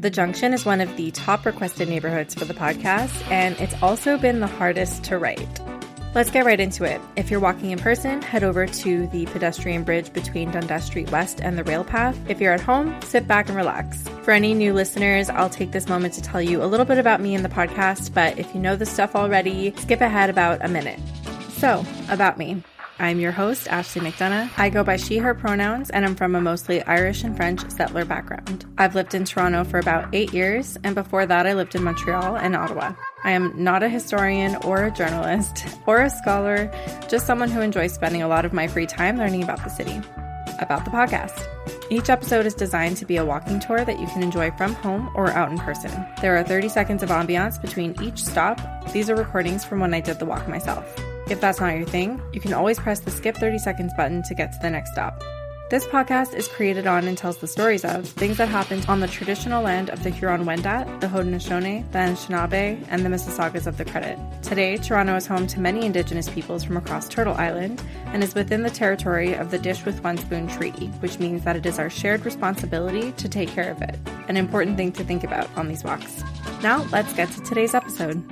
The Junction is one of the top requested neighborhoods for the podcast, and it's also been the hardest to write. Let's get right into it. If you're walking in person, head over to the pedestrian bridge between Dundas Street West and the rail path. If you're at home, sit back and relax. For any new listeners, I'll take this moment to tell you a little bit about me and the podcast, but if you know this stuff already, skip ahead about a minute. So, about me. I'm your host, Ashley McDonough. I go by she, her pronouns, and I'm from a mostly Irish and French settler background. I've lived in Toronto for about 8 years, and before that I lived in Montreal and Ottawa. I am not a historian or a journalist or a scholar, just someone who enjoys spending a lot of my free time learning about the city, about the podcast. Each episode is designed to be a walking tour that you can enjoy from home or out in person. There are 30 seconds of ambiance between each stop. These are recordings from when I did the walk myself. If that's not your thing, you can always press the skip 30 seconds button to get to the next stop. This podcast is created on and tells the stories of things that happened on the traditional land of the Huron-Wendat, the Haudenosaunee, the Anishinaabe, and the Mississaugas of the Credit. Today, Toronto is home to many Indigenous peoples from across Turtle Island and is within the territory of the Dish with One Spoon Treaty, which means that it is our shared responsibility to take care of it. An important thing to think about on these walks. Now, let's get to today's episode.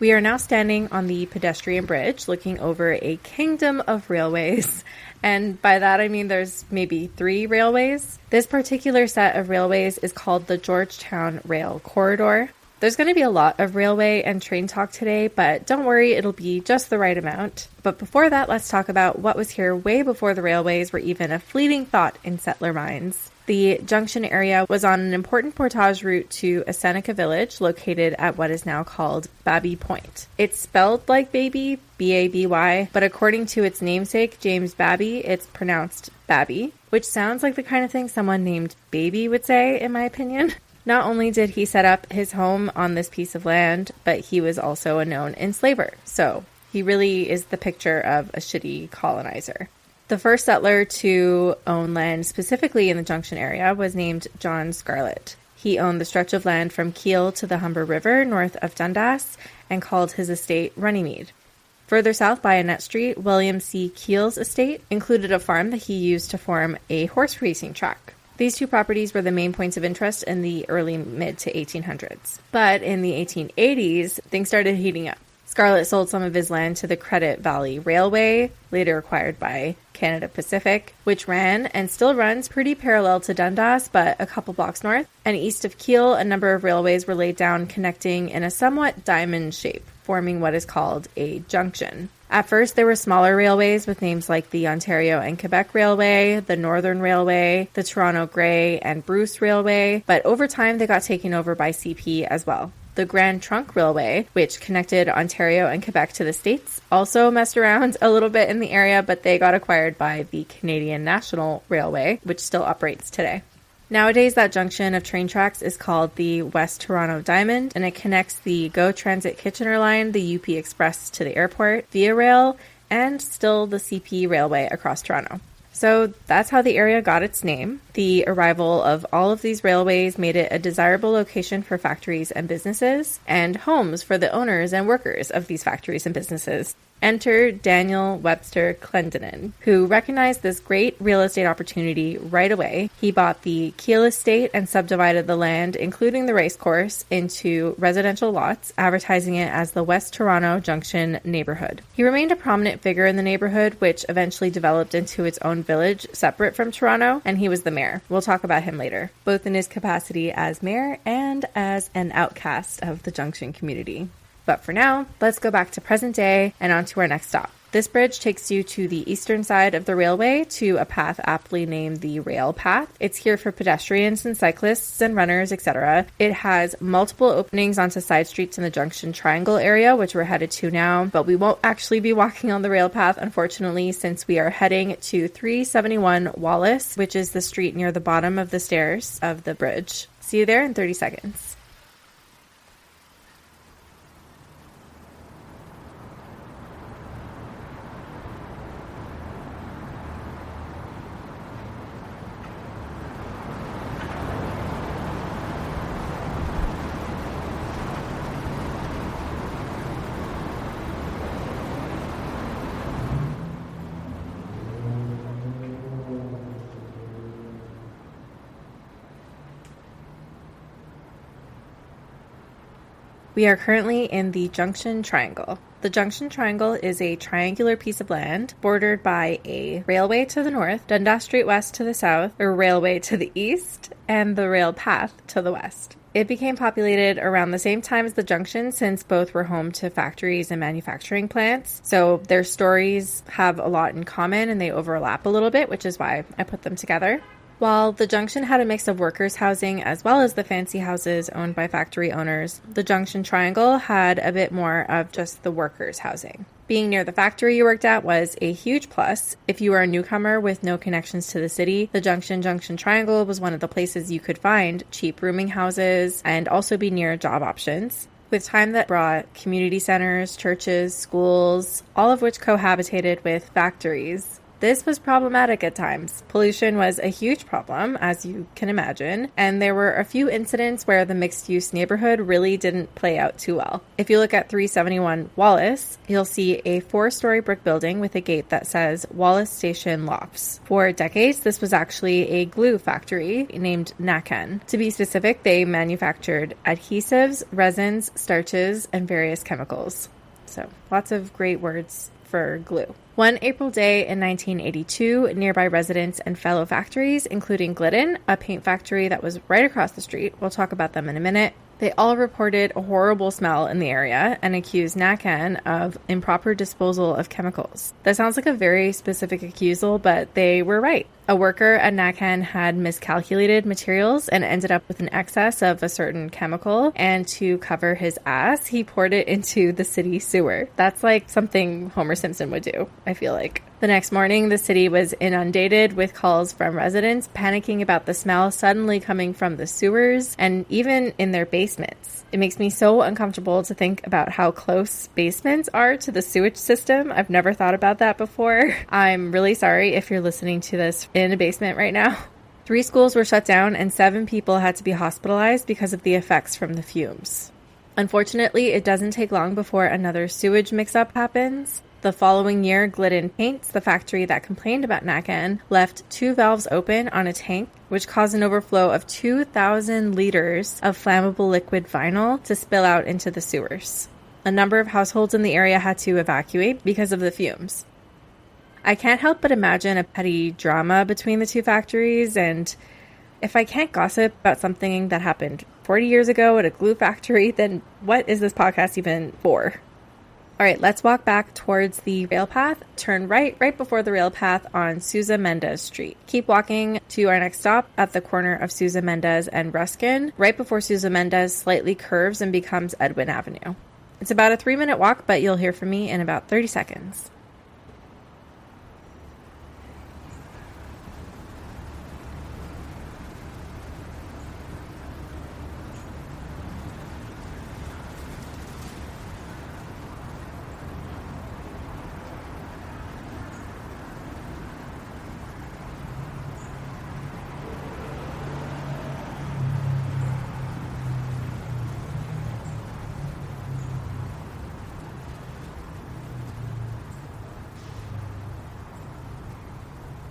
We are now standing on the pedestrian bridge looking over a kingdom of railways. And by that I mean there's maybe 3 railways. This particular set of railways is called the Georgetown Rail Corridor. There's going to be a lot of railway and train talk today, but don't worry, it'll be just the right amount. But before that, let's talk about what was here way before the railways were even a fleeting thought in settler minds. The Junction area was on an important portage route to a Seneca village located at what is now called Baby Point. It's spelled like baby, B-A-B-Y, but according to its namesake, James Baby, it's pronounced Babby, which sounds like the kind of thing someone named Baby would say, in my opinion. Not only did he set up his home on this piece of land, but he was also a known enslaver. So he really is the picture of a shitty colonizer. The first settler to own land specifically in the Junction area was named John Scarlett. He owned the stretch of land from Kiel to the Humber River north of Dundas and called his estate Runnymede. Further south by Annette Street, William C. Kiel's estate included a farm that he used to form a horse racing track. These 2 properties were the main points of interest in the early mid to 1800s. But in the 1880s, things started heating up. Scarlett sold some of his land to the Credit Valley Railway, later acquired by Canada Pacific, which ran and still runs pretty parallel to Dundas, but a couple blocks north. And east of Kiel, a number of railways were laid down connecting in a somewhat diamond shape, forming what is called a junction. At first, there were smaller railways with names like the Ontario and Quebec Railway, the Northern Railway, the Toronto Grey and Bruce Railway, but over time they got taken over by CP as well. The Grand Trunk Railway, which connected Ontario and Quebec to the States, also messed around a little bit in the area, but they got acquired by the Canadian National Railway, which still operates today. Nowadays, that junction of train tracks is called the West Toronto Diamond, and it connects the GO Transit Kitchener line, the UP Express to the airport, Via Rail, and still the CP Railway across Toronto. So that's how the area got its name. The arrival of all of these railways made it a desirable location for factories and businesses, and homes for the owners and workers of these factories and businesses. Enter Daniel Webster Clendenin, who recognized this great real estate opportunity right away. He bought the Kiel estate and subdivided the land, including the racecourse, into residential lots, advertising it as the West Toronto Junction neighborhood. He remained a prominent figure in the neighborhood, which eventually developed into its own village separate from Toronto, and he was the mayor. We'll talk about him later, both in his capacity as mayor and as an outcast of the Junction community. But for now, let's go back to present day and on to our next stop. This bridge takes you to the eastern side of the railway to a path aptly named the Rail Path. It's here for pedestrians and cyclists and runners, etc. It has multiple openings onto side streets in the Junction Triangle area, which we're headed to now, but we won't actually be walking on the rail path, unfortunately, since we are heading to 371 Wallace, which is the street near the bottom of the stairs of the bridge. See you there in 30 seconds. We are currently in the Junction Triangle. The Junction Triangle is a triangular piece of land bordered by a railway to the north, Dundas Street West to the south, a railway to the east, and the rail path to the west. It became populated around the same time as the junction since both were home to factories and manufacturing plants. So their stories have a lot in common and they overlap a little bit, which is why I put them together. While the junction had a mix of workers' housing as well as the fancy houses owned by factory owners, the Junction Triangle had a bit more of just the workers' housing. Being near the factory you worked at was a huge plus. If you were a newcomer with no connections to the city, the Junction Triangle was one of the places you could find cheap rooming houses and also be near job options. With time that brought community centers, churches, schools, all of which cohabitated with factories. This was problematic at times. Pollution was a huge problem, as you can imagine, and there were a few incidents where the mixed-use neighborhood really didn't play out too well. If you look at 371 Wallace, you'll see a 4-story brick building with a gate that says Wallace Station Lofts. For decades, this was actually a glue factory named Nakan. To be specific, they manufactured adhesives, resins, starches, and various chemicals. So, lots of great words for glue. One April day in 1982, nearby residents and fellow factories, including Glidden, a paint factory that was right across the street, we'll talk about them in a minute, they all reported a horrible smell in the area and accused Nakan of improper disposal of chemicals. That sounds like a very specific accusal, but they were right. A worker at Nakan had miscalculated materials and ended up with an excess of a certain chemical, and to cover his ass, he poured it into the city sewer. That's like something Homer Simpson would do, I feel like. The next morning, the city was inundated with calls from residents panicking about the smell suddenly coming from the sewers and even in their basements. It makes me so uncomfortable to think about how close basements are to the sewage system. I've never thought about that before. I'm really sorry if you're listening to this in a basement right now. 3 schools were shut down and 7 people had to be hospitalized because of the effects from the fumes. Unfortunately, it doesn't take long before another sewage mix-up happens. The following year, Glidden Paints, the factory that complained about Nakan, left 2 valves open on a tank, which caused an overflow of 2,000 liters of flammable liquid vinyl to spill out into the sewers. A number of households in the area had to evacuate because of the fumes. I can't help but imagine a petty drama between the 2 factories, and if I can't gossip about something that happened 40 years ago at a glue factory, then what is this podcast even for? All right, let's walk back towards the rail path. Turn right before the rail path on Sousa Mendez Street. Keep walking to our next stop at the corner of Sousa Mendez and Ruskin. Right before Sousa Mendez slightly curves and becomes Edwin Avenue. It's about a 3-minute walk, but you'll hear from me in about 30 seconds.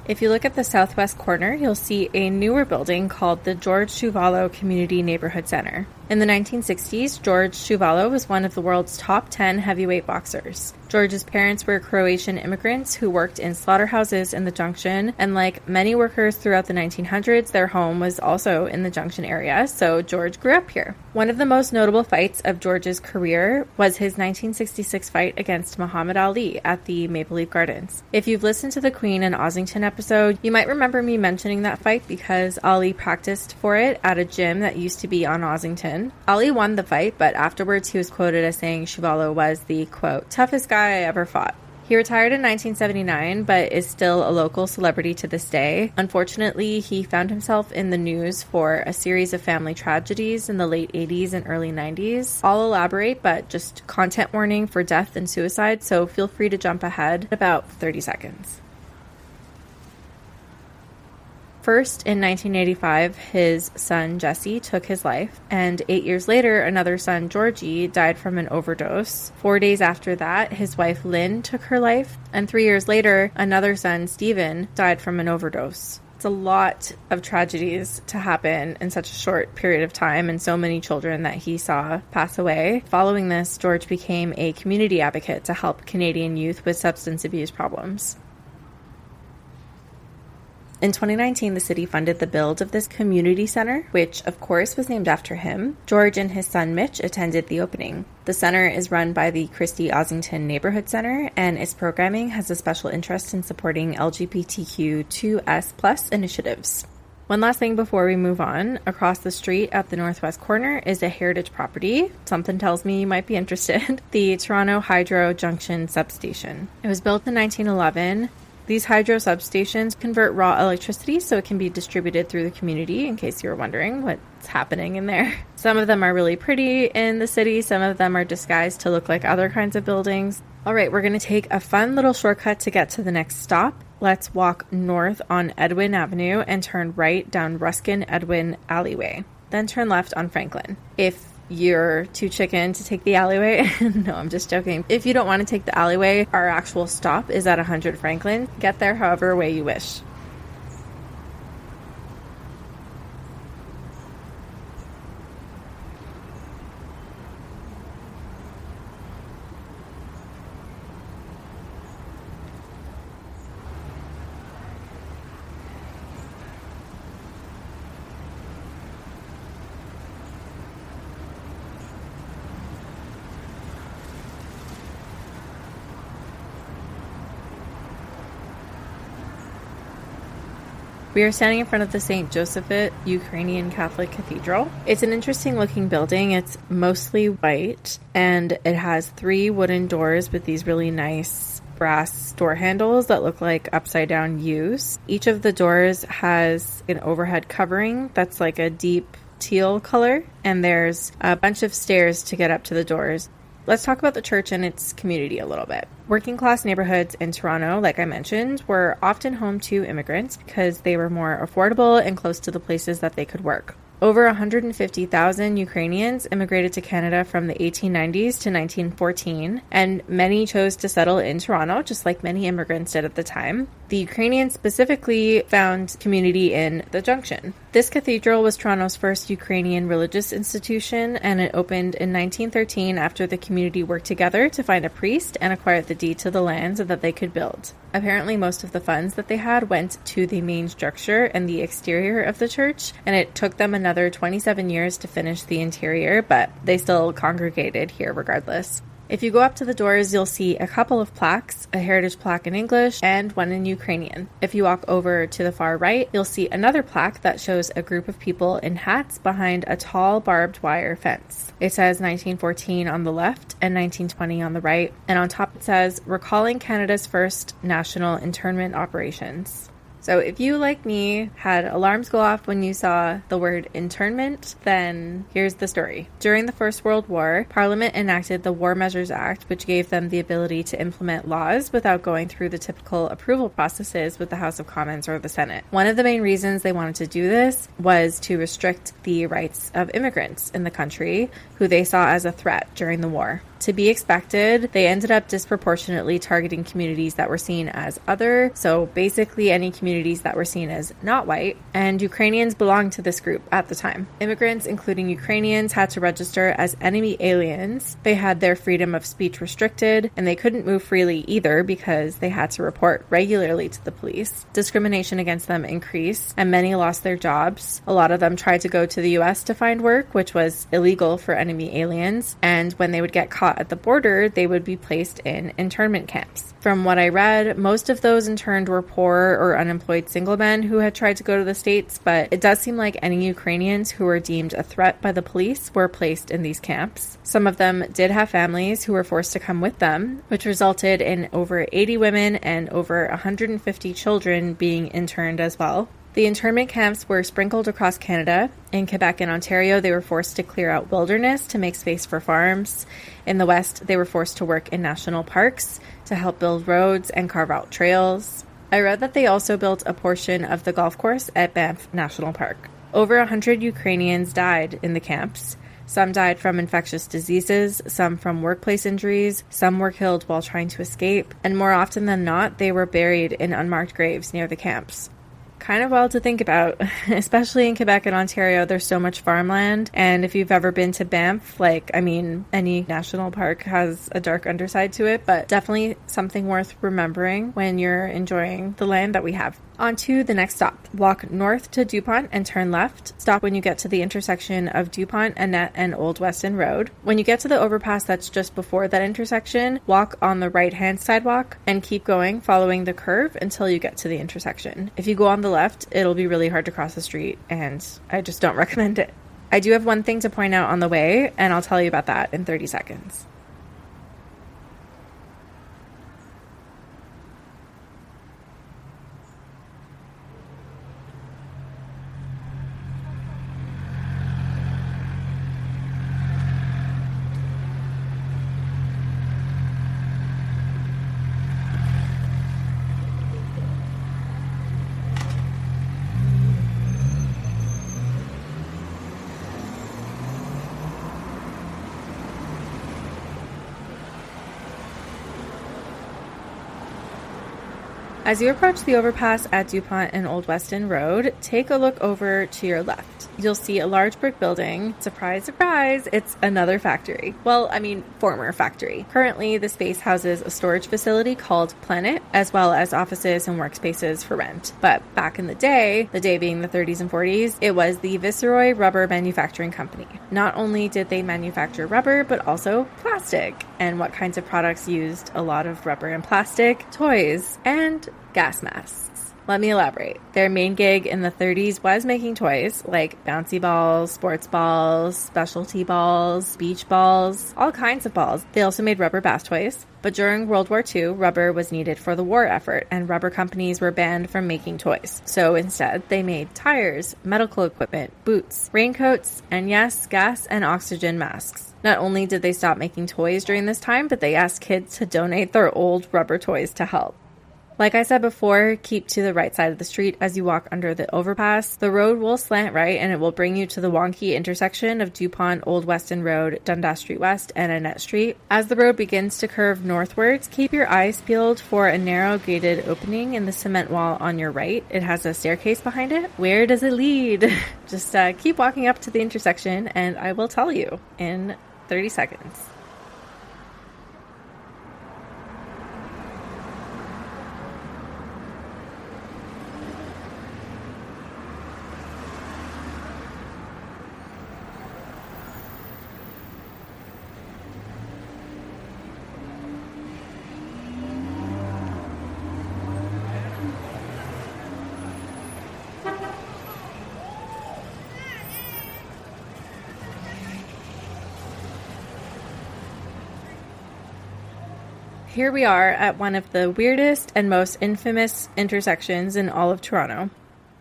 If you look at the southwest corner, you'll see a newer building called the George Chuvalo Community Neighborhood Center. In the 1960s, George Chuvalo was one of the world's top 10 heavyweight boxers. George's parents were Croatian immigrants who worked in slaughterhouses in the Junction, and like many workers throughout the 1900s, their home was also in the Junction area, so George grew up here. One of the most notable fights of George's career was his 1966 fight against Muhammad Ali at the Maple Leaf Gardens. If you've listened to the Queen and Ossington episode, you might remember me mentioning that fight because Ali practiced for it at a gym that used to be on Ossington. Ali won the fight, but afterwards he was quoted as saying Chuvalo was the, quote, toughest guy I ever fought. He retired in 1979, but is still a local celebrity to this day. Unfortunately, he found himself in the news for a series of family tragedies in the late 80s and early 90s. I'll elaborate, but just content warning for death and suicide, so feel free to jump ahead about 30 seconds. First, in 1985, his son Jesse took his life, and 8 years later, another son, Georgie, died from an overdose. 4 days after that, his wife Lynn took her life, and 3 years later, another son, Stephen, died from an overdose. It's a lot of tragedies to happen in such a short period of time and so many children that he saw pass away. Following this, George became a community advocate to help Canadian youth with substance abuse problems. In 2019, the city funded the build of this community center, which of course was named after him. George and his son Mitch attended the opening. The center is run by the Christy Ossington Neighbourhood Center, and its programming has a special interest in supporting LGBTQ2S+ initiatives. One last thing before we move on, across the street at the northwest corner is a heritage property. Something tells me you might be interested. The Toronto Hydro Junction Substation. It was built in 1911. These hydro substations convert raw electricity so it can be distributed through the community, in case you were wondering what's happening in there. Some of them are really pretty in the city. Some of them are disguised to look like other kinds of buildings. All right, we're going to take a fun little shortcut to get to the next stop. Let's walk north on Edwin Avenue and turn right down Ruskin-Edwin alleyway. Then turn left on Franklin. If you're too chicken to take the alleyway, no, I'm just joking. If you don't want to take the alleyway, our actual stop is at 100 Franklin. Get there however way you wish. We are standing in front of the St. Josephite Ukrainian Catholic Cathedral. It's an interesting looking building. It's mostly white and it has 3 wooden doors with these really nice brass door handles that look like upside down U's. Each of the doors has an overhead covering that's like a deep teal color, and there's a bunch of stairs to get up to the doors. Let's talk about the church and its community a little bit. Working class neighborhoods in Toronto, like I mentioned, were often home to immigrants because they were more affordable and close to the places that they could work. Over 150,000 Ukrainians immigrated to Canada from the 1890s to 1914, and many chose to settle in Toronto, just like many immigrants did at the time. The Ukrainians specifically found community in the Junction. This cathedral was Toronto's first Ukrainian religious institution, and it opened in 1913 after the community worked together to find a priest and acquire the deed to the land so that they could build. Apparently, most of the funds that they had went to the main structure and the exterior of the church, and it took them another 27 years to finish the interior, but they still congregated here regardless. If you go up to the doors, you'll see a couple of plaques, a heritage plaque in English and one in Ukrainian. If you walk over to the far right, you'll see another plaque that shows a group of people in hats behind a tall barbed wire fence. It says 1914 on the left and 1920 on the right, and on top it says, "Recalling Canada's first national internment operations." So if you, like me, had alarms go off when you saw the word internment, then here's the story. During the First World War, Parliament enacted the War Measures Act, which gave them the ability to implement laws without going through the typical approval processes with the House of Commons or the Senate. One of the main reasons they wanted to do this was to restrict the rights of immigrants in the country, who they saw as a threat during the war. To be expected, they ended up disproportionately targeting communities that were seen as other, so basically any communities that were seen as not white, and Ukrainians belonged to this group at the time. Immigrants, including Ukrainians, had to register as enemy aliens. They had their freedom of speech restricted, and they couldn't move freely either because they had to report regularly to the police. Discrimination against them increased, and many lost their jobs. A lot of them tried to go to the US to find work, which was illegal for enemy aliens, and when they would get caught at the border, they would be placed in internment camps. From what I read, most of those interned were poor or unemployed single men who had tried to go to the States, but it does seem like any Ukrainians who were deemed a threat by the police were placed in these camps. Some of them did have families who were forced to come with them, which resulted in over 80 women and over 150 children being interned as well. The internment camps were sprinkled across Canada. In Quebec and Ontario, they were forced to clear out wilderness to make space for farms. In the West, they were forced to work in national parks to help build roads and carve out trails. I read that they also built a portion of the golf course at Banff National Park. Over 100 Ukrainians died in the camps. Some died from infectious diseases, some from workplace injuries, some were killed while trying to escape, and more often than not, they were buried in unmarked graves near the camps. kind of wild to think about, especially in Quebec and Ontario. There's so much farmland, and if you've ever been to Banff, any national park has a dark underside to it, but definitely something worth remembering when you're enjoying the land that we have. On to the next stop. Walk north to Dupont and turn left. Stop when you get to the intersection of Dupont, Annette, and Old Weston Road. When you get to the overpass that's just before that intersection, walk on the right-hand sidewalk and keep going, following the curve until you get to the intersection. If you go on the left, it'll be really hard to cross the street, and I just don't recommend it. I do have one thing to point out on the way, and I'll tell you about that in 30 seconds. As you approach the overpass at Dupont and Old Weston Road, take a look over to your left. You'll see a large brick building. Surprise, surprise, it's another factory. Well, former factory. Currently, the space houses a storage facility called Planet, as well as offices and workspaces for rent. But back in the day being the 30s and 40s, it was the Viceroy Rubber Manufacturing Company. Not only did they manufacture rubber, but also plastic. And what kinds of products used a lot of rubber and plastic? Toys and gas masks. Let me elaborate. Their main gig in the 30s was making toys like bouncy balls, sports balls, specialty balls, beach balls, all kinds of balls. They also made rubber bath toys. But during World War II, rubber was needed for the war effort, and rubber companies were banned from making toys. So instead, they made tires, medical equipment, boots, raincoats, and yes, gas and oxygen masks. Not only did they stop making toys during this time, but they asked kids to donate their old rubber toys to help. Like I said before, keep to the right side of the street as you walk under the overpass. The road will slant right and it will bring you to the wonky intersection of Dupont, Old Weston Road, Dundas Street West, and Annette Street. As the road begins to curve northwards, keep your eyes peeled for a narrow gated opening in the cement wall on your right. It has a staircase behind it. Where does it lead? Just keep walking up to the intersection and I will tell you in 30 seconds. Here we are at one of the weirdest and most infamous intersections in all of Toronto.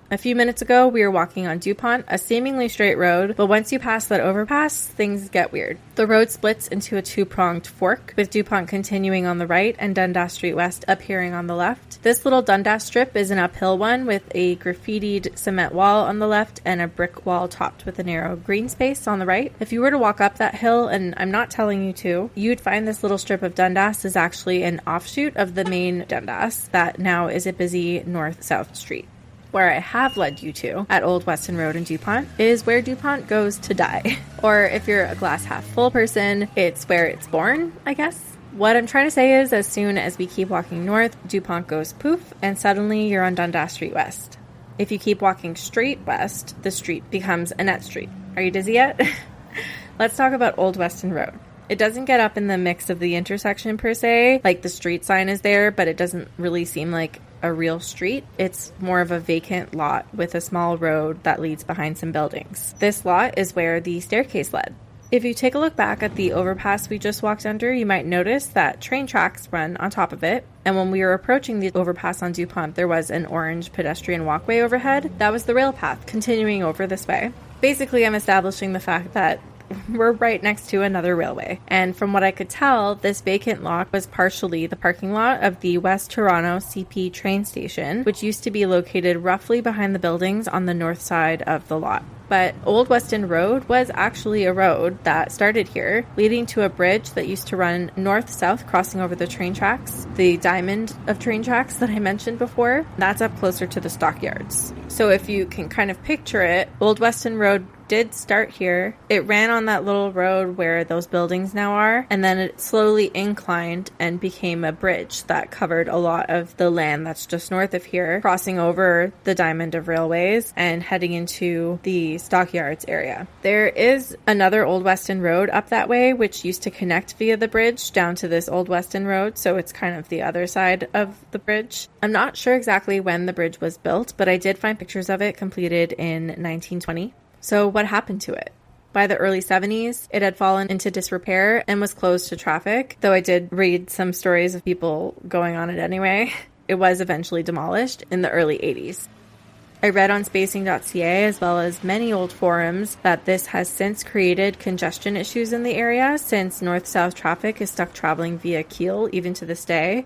A few minutes ago, we were walking on Dupont, a seemingly straight road, but once you pass that overpass, things get weird. The road splits into a two-pronged fork, with Dupont continuing on the right and Dundas Street West appearing on the left. This little Dundas strip is an uphill one with a graffitied cement wall on the left and a brick wall topped with a narrow green space on the right. If you were to walk up that hill, and I'm not telling you to, you'd find this little strip of Dundas is actually an offshoot of the main Dundas that now is a busy north-south street. Where I have led you to, at Old Weston Road in Dupont, is where Dupont goes to die. Or if you're a glass half full person, it's where it's born, I guess. What I'm trying to say is, as soon as we keep walking north, Dupont goes poof, and suddenly you're on Dundas Street West. If you keep walking straight west, the street becomes Annette Street. Are you dizzy yet? Let's talk about Old Weston Road. It doesn't get up in the mix of the intersection per se, like the street sign is there, but it doesn't really seem like a real street. It's more of a vacant lot with a small road that leads behind some buildings. This lot is where the staircase led. If you take a look back at the overpass we just walked under, you might notice that train tracks run on top of it. And when we were approaching the overpass on Dupont, there was an orange pedestrian walkway overhead. That was the rail path continuing over this way. Basically, I'm establishing the fact that we're right next to another railway. And from what I could tell, this vacant lot was partially the parking lot of the West Toronto CP train station, which used to be located roughly behind the buildings on the north side of the lot. But Old Weston Road was actually a road that started here, leading to a bridge that used to run north-south, crossing over the train tracks, the diamond of train tracks that I mentioned before. That's up closer to the stockyards. So if you can kind of picture it, Old Weston Road did start here. It ran on that little road where those buildings now are, and then it slowly inclined and became a bridge that covered a lot of the land that's just north of here, crossing over the diamond of railways and heading into the stockyards area. There is another Old Weston Road up that way, which used to connect via the bridge down to this Old Weston Road, so it's kind of the other side of the bridge. I'm not sure exactly when the bridge was built, but I did find pictures of it completed in 1920. So what happened to it? By the early 70s, it had fallen into disrepair and was closed to traffic, though I did read some stories of people going on it anyway. It was eventually demolished in the early 80s. I read on spacing.ca, as well as many old forums, that this has since created congestion issues in the area, since north-south traffic is stuck traveling via Keele even to this day.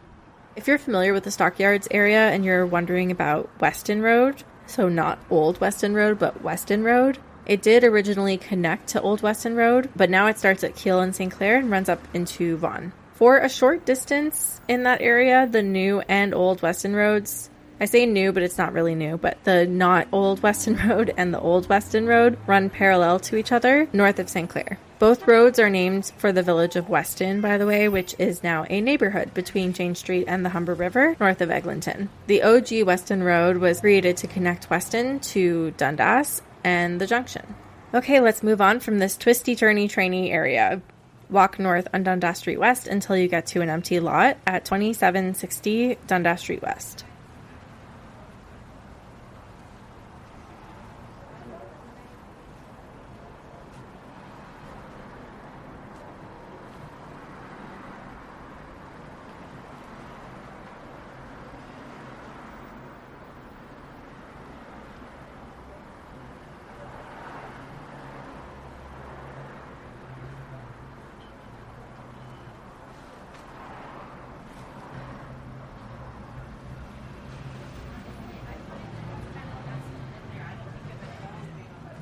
If you're familiar with the Stockyards area and you're wondering about Weston Road, so not Old Weston Road, but Weston Road, it did originally connect to Old Weston Road, but now it starts at Keele and St. Clair and runs up into Vaughan. For a short distance in that area, the new and old Weston Roads, I say new, but it's not really new, but the not Old Weston Road and the Old Weston Road run parallel to each other north of St. Clair. Both roads are named for the village of Weston, by the way, which is now a neighborhood between Jane Street and the Humber River, north of Eglinton. The OG Weston Road was created to connect Weston to Dundas and the Junction. Okay, let's move on from this twisty-turny trainy area. Walk north on Dundas Street West until you get to an empty lot at 2760 Dundas Street West.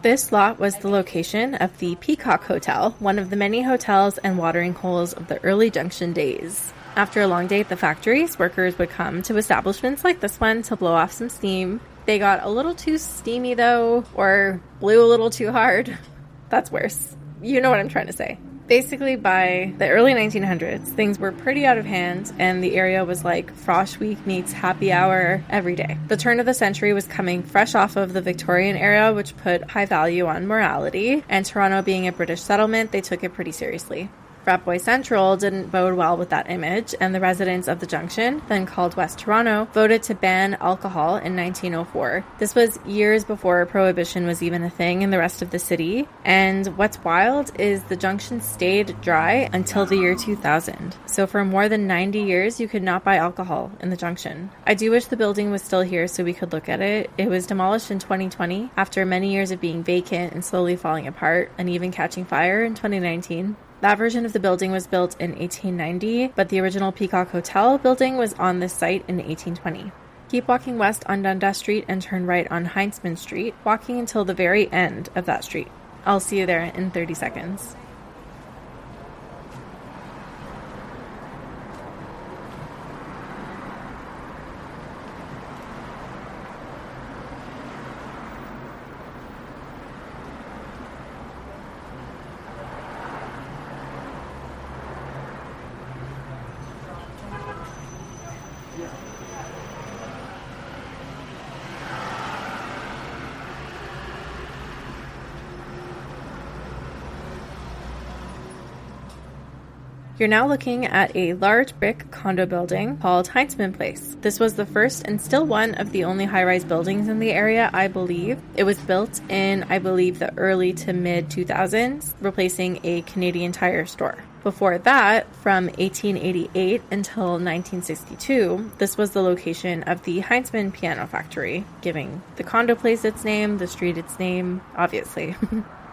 This lot was the location of the Peacock Hotel, one of the many hotels and watering holes of the early Junction days. After a long day at the factories, workers would come to establishments like this one to blow off some steam. They got a little too steamy though, or blew a little too hard. That's worse. You know what I'm trying to say. Basically, by the early 1900s, things were pretty out of hand, and the area was like Frosh Week meets happy hour every day. The turn of the century was coming fresh off of the Victorian era, which put high value on morality, and Toronto being a British settlement, they took it pretty seriously. Frat Boy Central didn't bode well with that image, and the residents of the Junction, then called West Toronto, voted to ban alcohol in 1904. This was years before Prohibition was even a thing in the rest of the city, and what's wild is the Junction stayed dry until the year 2000. So for more than 90 years, you could not buy alcohol in the Junction. I do wish the building was still here so we could look at it. It was demolished in 2020 after many years of being vacant and slowly falling apart, and even catching fire in 2019. That version of the building was built in 1890, but the original Peacock Hotel building was on this site in 1820. Keep walking west on Dundas Street and turn right on Heintzman Street, walking until the very end of that street. I'll see you there in 30 seconds. You're now looking at a large brick condo building called Heintzman Place. This was the first and still one of the only high-rise buildings in the area, I believe. It was built in, I believe, the early to mid-2000s, replacing a Canadian Tire store. Before that, from 1888 until 1962, this was the location of the Heintzman Piano Factory, giving the condo place its name, the street its name, obviously.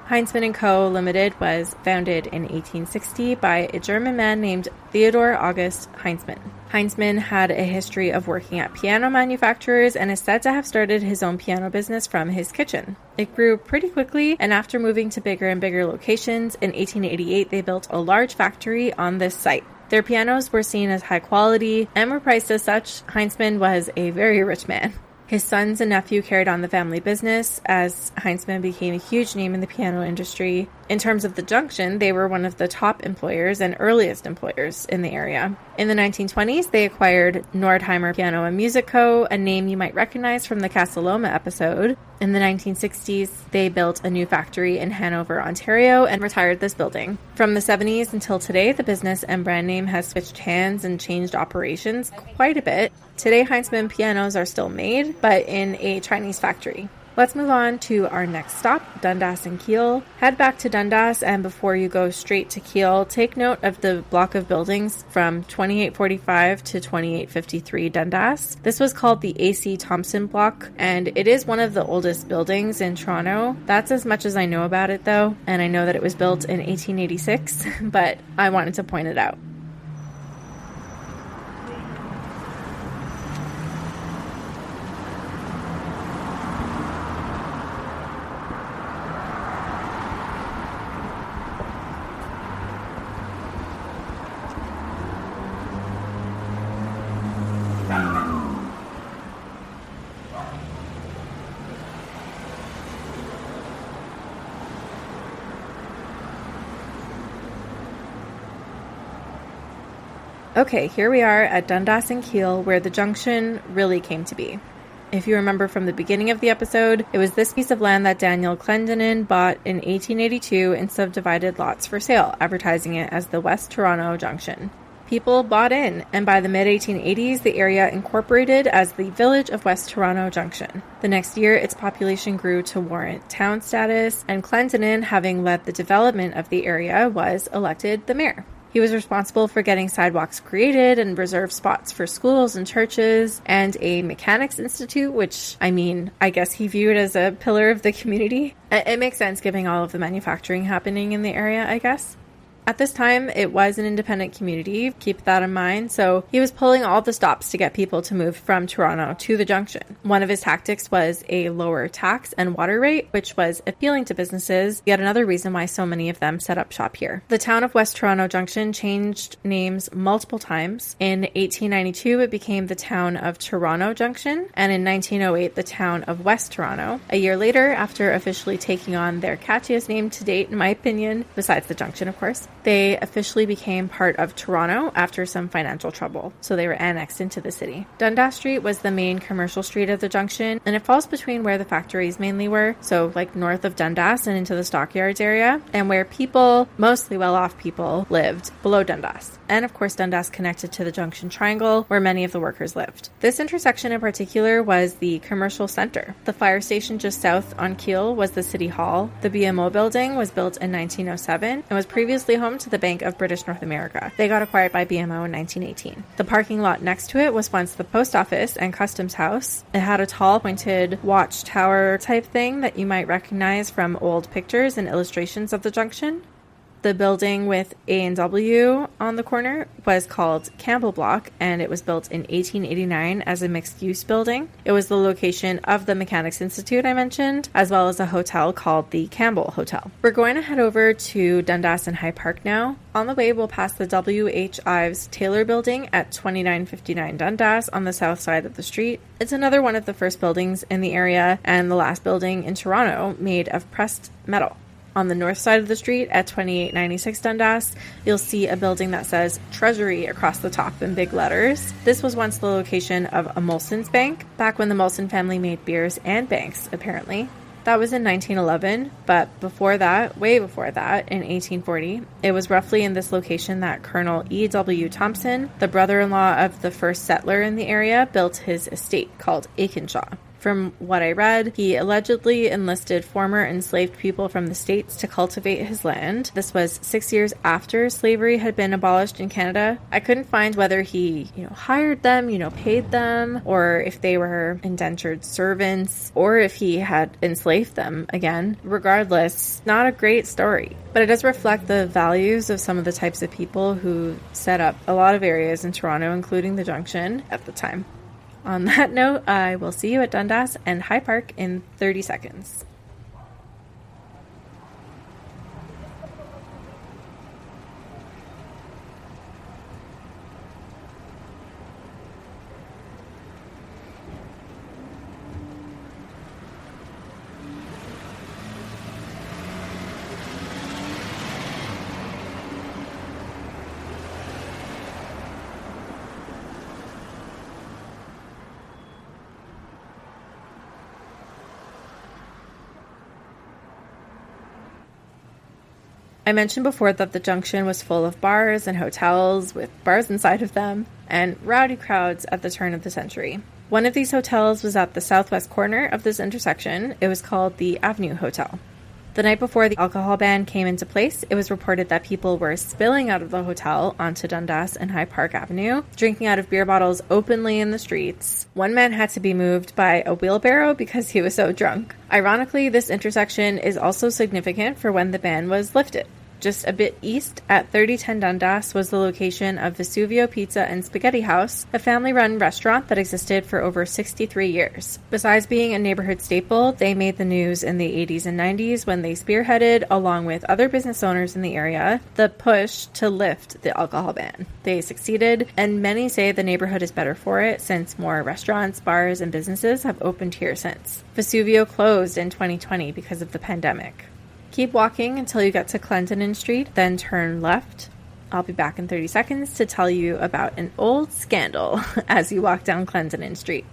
Heinzman & Co. Limited was founded in 1860 by a German man named Theodor August Heinzman. Heinzman had a history of working at piano manufacturers and is said to have started his own piano business from his kitchen. It grew pretty quickly, and after moving to bigger and bigger locations, in 1888 they built a large factory on this site. Their pianos were seen as high quality and were priced as such. Heinzman was a very rich man. His sons and nephew carried on the family business as Heinzman became a huge name in the piano industry. In terms of the Junction, they were one of the top employers and earliest employers in the area. In the 1920s, they acquired Nordheimer Piano and Music Co., a name you might recognize from the Casa Loma episode. In the 1960s, they built a new factory in Hanover, Ontario, and retired this building. From the 70s until today, the business and brand name has switched hands and changed operations quite a bit. Today, Heinzman pianos are still made, but in a Chinese factory. Let's move on to our next stop, Dundas and Kiel. Head back to Dundas, and before you go straight to Kiel, take note of the block of buildings from 2845 to 2853 Dundas. This was called the A.C. Thompson block, and it is one of the oldest buildings in Toronto. That's as much as I know about it, though, and I know that it was built in 1886, but I wanted to point it out. Okay, here we are at Dundas and Kiel, where the Junction really came to be. If you remember from the beginning of the episode, it was this piece of land that Daniel Clendenin bought in 1882 and subdivided lots for sale, advertising it as the West Toronto Junction. People bought in, and by the mid-1880s, the area incorporated as the village of West Toronto Junction. The next year, its population grew to warrant town status, and Clendenin, having led the development of the area, was elected the mayor. He was responsible for getting sidewalks created and reserved spots for schools and churches and a mechanics institute, which, I guess he viewed as a pillar of the community. It makes sense given all of the manufacturing happening in the area, I guess. At this time, it was an independent community, keep that in mind, so he was pulling all the stops to get people to move from Toronto to the Junction. One of his tactics was a lower tax and water rate, which was appealing to businesses, yet another reason why so many of them set up shop here. The town of West Toronto Junction changed names multiple times. In 1892, it became the town of Toronto Junction, and in 1908, the town of West Toronto. A year later, after officially taking on their catchiest name to date, in my opinion, besides the Junction, of course, they officially became part of Toronto after some financial trouble, so they were annexed into the city. Dundas Street was the main commercial street of the Junction, and it falls between where the factories mainly were, so like north of Dundas and into the stockyards area, and where people, mostly well-off people, lived below Dundas. And of course, Dundas connected to the Junction Triangle, where many of the workers lived. This intersection in particular was the commercial center. The fire station just south on Kiel was the City Hall. The BMO building was built in 1907 and was previously home to the Bank of British North America. They got acquired by BMO in 1918. The parking lot next to it was once the post office and customs house. It had a tall, pointed watchtower type thing that you might recognize from old pictures and illustrations of the Junction. The building with A&W on the corner was called Campbell Block, and it was built in 1889 as a mixed-use building. It was the location of the Mechanics Institute I mentioned, as well as a hotel called the Campbell Hotel. We're going to head over to Dundas and High Park now. On the way, we'll pass the W.H. Ives Taylor Building at 2959 Dundas on the south side of the street. It's another one of the first buildings in the area and the last building in Toronto made of pressed metal. On the north side of the street at 2896 Dundas, you'll see a building that says Treasury across the top in big letters. This was once the location of a Molson's Bank, back when the Molson family made beers and banks, apparently. That was in 1911, but before that, way before that, in 1840, it was roughly in this location that Colonel E.W. Thompson, the brother-in-law of the first settler in the area, built his estate called Aikenshaw. From what I read, he allegedly enlisted former enslaved people from the States to cultivate his land. This was 6 years after slavery had been abolished in Canada. I couldn't find whether he, hired them, paid them, or if they were indentured servants, or if he had enslaved them again. Regardless, not a great story. But it does reflect the values of some of the types of people who set up a lot of areas in Toronto, including the Junction at the time. On that note, I will see you at Dundas and High Park in 30 seconds. I mentioned before that the Junction was full of bars and hotels with bars inside of them and rowdy crowds at the turn of the century. One of these hotels was at the southwest corner of this intersection. It was called the Avenue Hotel. The night before the alcohol ban came into place, it was reported that people were spilling out of the hotel onto Dundas and High Park Avenue, drinking out of beer bottles openly in the streets. One man had to be moved by a wheelbarrow because he was so drunk. Ironically, this intersection is also significant for when the ban was lifted. Just a bit east at 3010 Dundas was the location of Vesuvio Pizza and Spaghetti House, a family-run restaurant that existed for over 63 years. Besides being a neighborhood staple, they made the news in the 80s and 90s when they spearheaded, along with other business owners in the area, the push to lift the alcohol ban. They succeeded, and many say the neighborhood is better for it since more restaurants, bars, and businesses have opened here since. Vesuvio closed in 2020 because of the pandemic. Keep walking until you get to Clendenin Street, then turn left. I'll be back in 30 seconds to tell you about an old scandal as you walk down Clendenin Street.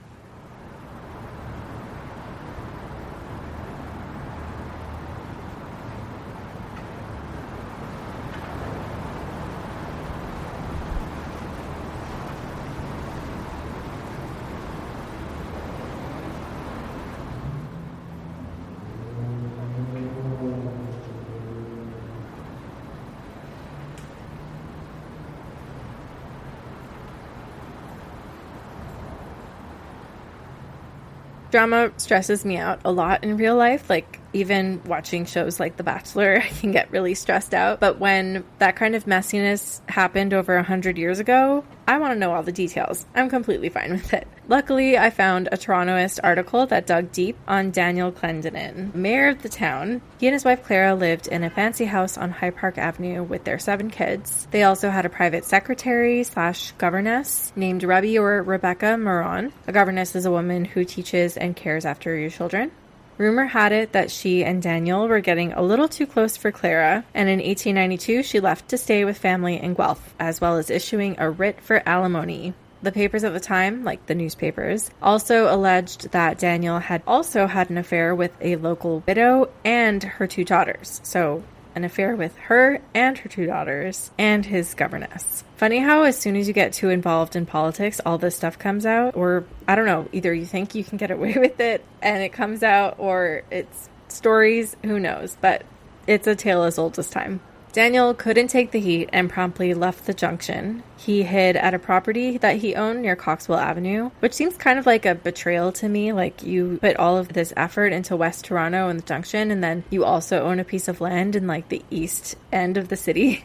Drama stresses me out a lot in real life. Like, even watching shows like The Bachelor, I can get really stressed out. But when that kind of messiness happened over 100 years ago, I want to know all the details. I'm completely fine with it. Luckily, I found a Torontoist article that dug deep on Daniel Clendenin, mayor of the town. He and his wife Clara lived in a fancy house on High Park Avenue with their 7 kids. They also had a private secretary/governess named Rebbe or Rebecca Moran. A governess is a woman who teaches and cares after your children. Rumor had it that she and Daniel were getting a little too close for Clara, and in 1892 she left to stay with family in Guelph, as well as issuing a writ for alimony. The papers at the time, like the newspapers, also alleged that Daniel had also had an affair with a local widow and her 2 daughters. So, an affair with her and her 2 daughters and his governess. Funny how as soon as you get too involved in politics, all this stuff comes out. Or, I don't know, either you think you can get away with it and it comes out, or it's stories, who knows. But it's a tale as old as time. Daniel couldn't take the heat and promptly left the Junction. He hid at a property that he owned near Coxwell Avenue, which seems kind of like a betrayal to me. Like, you put all of this effort into West Toronto and the Junction, and then you also own a piece of land in like the east end of the city.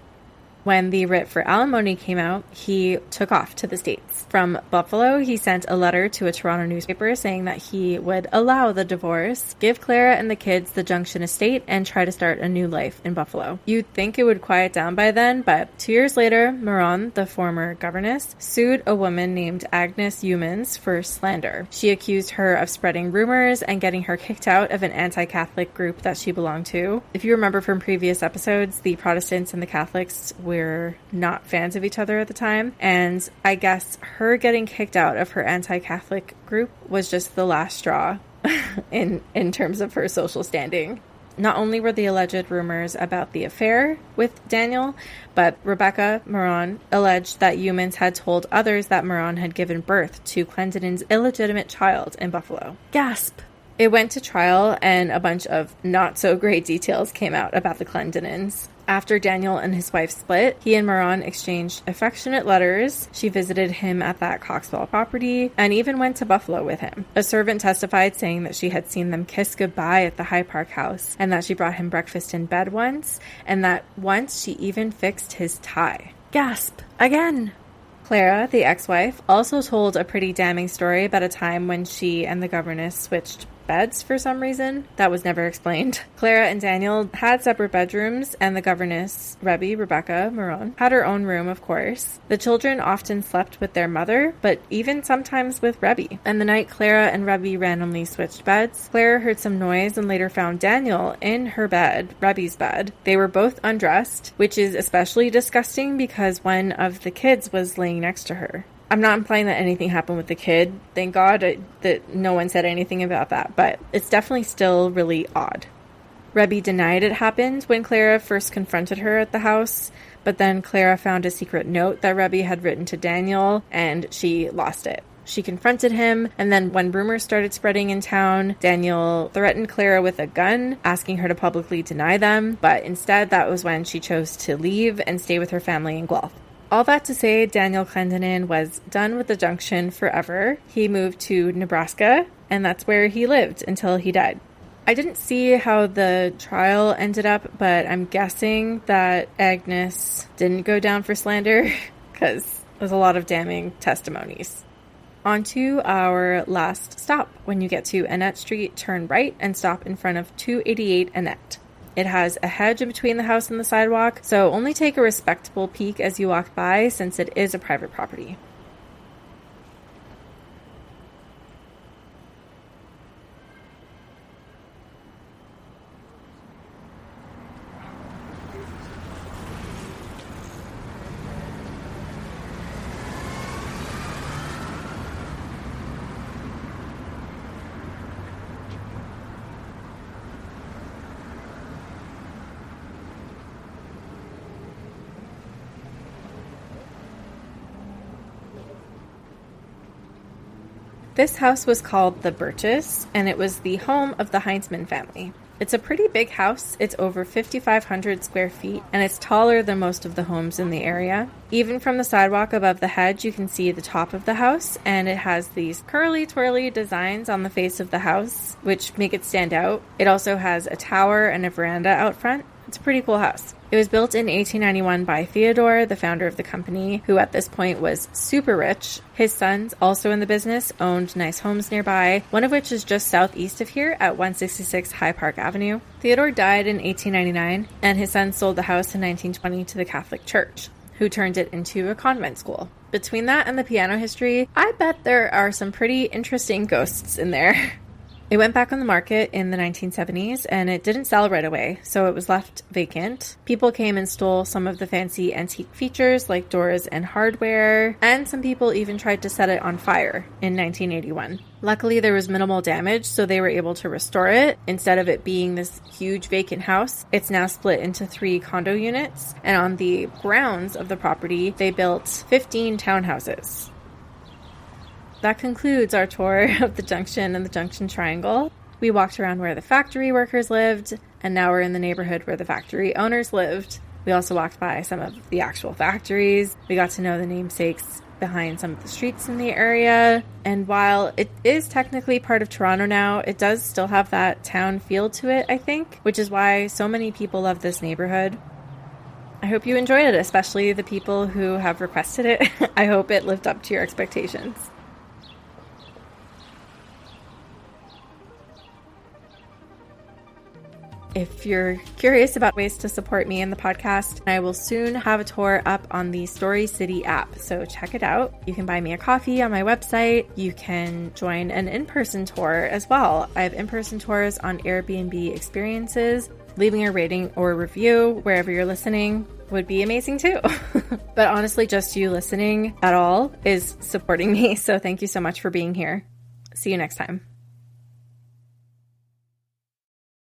When the writ for alimony came out, he took off to the States. From Buffalo, he sent a letter to a Toronto newspaper saying that he would allow the divorce, give Clara and the kids the Junction estate, and try to start a new life in Buffalo. You'd think it would quiet down by then, but 2 years later, Moran, the former governess, sued a woman named Agnes Humans for slander. She accused her of spreading rumors and getting her kicked out of an anti-Catholic group that she belonged to. If you remember from previous episodes, the Protestants and the Catholics were not fans of each other at the time, and I guess her getting kicked out of her anti-Catholic group was just the last straw in terms of her social standing. Not only were the alleged rumors about the affair with Daniel, but Rebecca Moran alleged that humans had told others that Moran had given birth to Clendenin's illegitimate child in Buffalo. Gasp! It went to trial, and a bunch of not-so-great details came out about the Clendenins. After Daniel and his wife split, he and Moran exchanged affectionate letters. She visited him at that Coxwell property and even went to Buffalo with him. A servant testified saying that she had seen them kiss goodbye at the High Park house and that she brought him breakfast in bed once, and that once she even fixed his tie. Gasp! Again! Clara, the ex-wife, also told a pretty damning story about a time when she and the governess switched beds for some reason. That was never explained. Clara and Daniel had separate bedrooms, and the governess, Rebecca Moran, had her own room, of course. The children often slept with their mother, but even sometimes with Rebbe. And the night Clara and Rebbe randomly switched beds, Clara heard some noise and later found Daniel in her bed, Rebbe's bed. They were both undressed, which is especially disgusting because one of the kids was laying next to her. I'm not implying that anything happened with the kid. Thank God that no one said anything about that, but it's definitely still really odd. Rebbe denied it happened when Clara first confronted her at the house, but then Clara found a secret note that Rebbe had written to Daniel, and she lost it. She confronted him, and then when rumors started spreading in town, Daniel threatened Clara with a gun, asking her to publicly deny them, but instead that was when she chose to leave and stay with her family in Guelph. All that to say, Daniel Clendenin was done with the Junction forever. He moved to Nebraska, and that's where he lived until he died. I didn't see how the trial ended up, but I'm guessing that Agnes didn't go down for slander, because there's a lot of damning testimonies. On to our last stop. When you get to Annette Street, turn right and stop in front of 288 Annette. It has a hedge in between the house and the sidewalk, so only take a respectable peek as you walk by since it is a private property. This house was called the Birches, and it was the home of the Heinzman family. It's a pretty big house. It's over 5,500 square feet, and it's taller than most of the homes in the area. Even from the sidewalk above the hedge, you can see the top of the house, and it has these curly, twirly designs on the face of the house, which make it stand out. It also has a tower and a veranda out front. It's a pretty cool house. It was built in 1891 by Theodore, the founder of the company, who at this point was super rich. His sons, also in the business, owned nice homes nearby, one of which is just southeast of here at 166 High Park Avenue. Theodore died in 1899, and his sons sold the house in 1920 to the Catholic Church, who turned it into a convent school. Between that and the piano history, I bet there are some pretty interesting ghosts in there. It went back on the market in the 1970s, and it didn't sell right away, so it was left vacant. People came and stole some of the fancy antique features like doors and hardware, and some people even tried to set it on fire in 1981. Luckily, there was minimal damage, so they were able to restore it. Instead of it being this huge vacant house, it's now split into 3 condo units, and on the grounds of the property, they built 15 townhouses. That concludes our tour of the Junction and the Junction Triangle. We walked around where the factory workers lived, and now we're in the neighborhood where the factory owners lived. We also walked by some of the actual factories. We got to know the namesakes behind some of the streets in the area. And while it is technically part of Toronto now, it does still have that town feel to it, I think, which is why so many people love this neighborhood. I hope you enjoyed it, especially the people who have requested it. I hope it lived up to your expectations. If you're curious about ways to support me in the podcast, I will soon have a tour up on the Story City app, so check it out. You can buy me a coffee on my website. You can join an in-person tour as well. I have in-person tours on Airbnb experiences. Leaving a rating or review wherever you're listening would be amazing too. But honestly, just you listening at all is supporting me, so thank you so much for being here. See you next time.